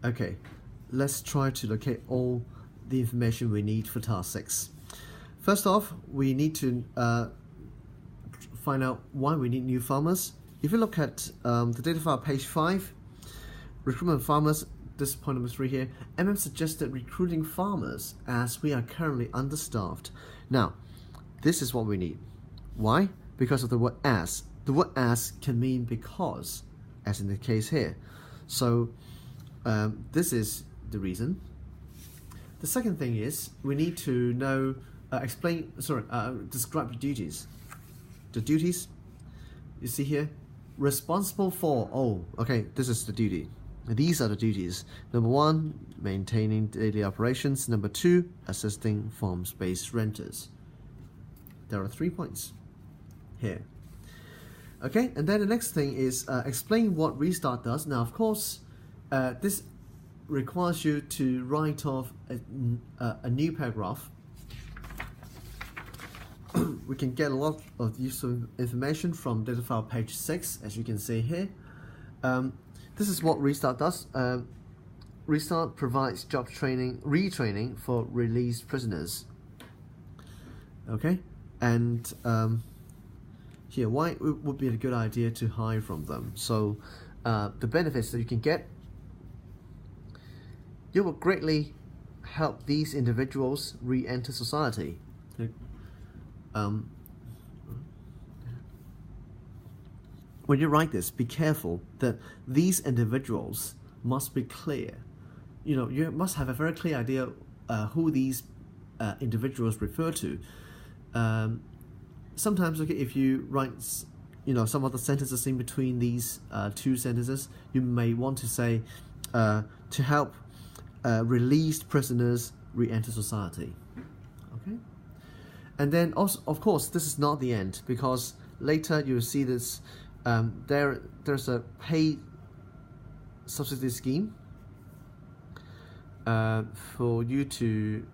Okay, let's try to locate all the information we need for task 6. First off, we need to find out why we need new farmers. If you look at the data file page 5, recruitment of farmers, this point number 3 here, MM suggested recruiting farmers as we are currently understaffed. Now, this is what we need. Why? Because of the word as. The word as can mean because, as in the case here. So this is the reason. The second thing is we need to know, describe the duties. The duties, you see here, responsible for, this is the duty. These are the duties. Number 1, maintaining daily operations. Number 2, assisting farm-based renters. There are 3 points here. Okay, and then the next thing is explain what restart does. Now, of course, this requires you to write off a new paragraph. We can get a lot of useful information from data file page 6, as you can see here. This is what restart does. Restart provides job training, retraining for released prisoners. Okay, and here, why it would be a good idea to hire from them. So the benefits that you can get, you will greatly help these individuals re-enter society. When you write this, be careful that these individuals must be clear. You must have a very clear idea who these individuals refer to. Sometimes, if you write, some other sentences in between these 2 sentences, you may want to say to help released prisoners re-enter society. Okay, and then also, of course, this is not the end, because later you'll see this. There's a paid subsidy scheme for you to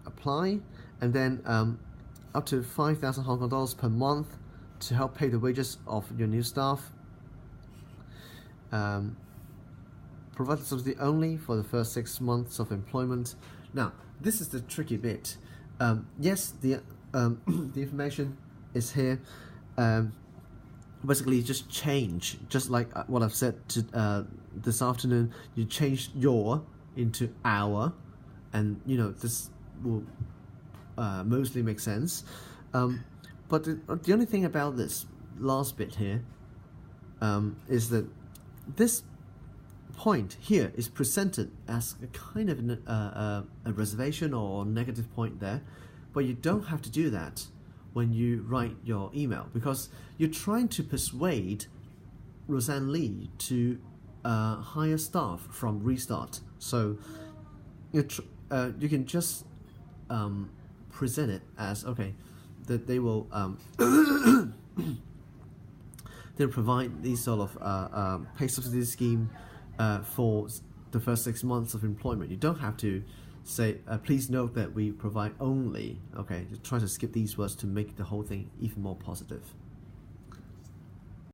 apply, and then up to 5,000 Hong Kong dollars per month to help pay the wages of your new staff. Provide the subsidy only for the first 6 months of employment. Now, this is the tricky bit. Yes, the information is here. Basically, just change, just like what I've said to, this afternoon. You change your into our, and this will mostly make sense. But the only thing about this last bit here is that this point here is presented as a kind of a reservation or negative point there, but you don't have to do that when you write your email, because you're trying to persuade Roseanne Lee to hire staff from Restart. So you can just present it as that they will they'll provide these sort of pay subsidy scheme for the first 6 months of employment. You don't have to say, please note that we provide only. Okay, try to skip these words to make the whole thing even more positive.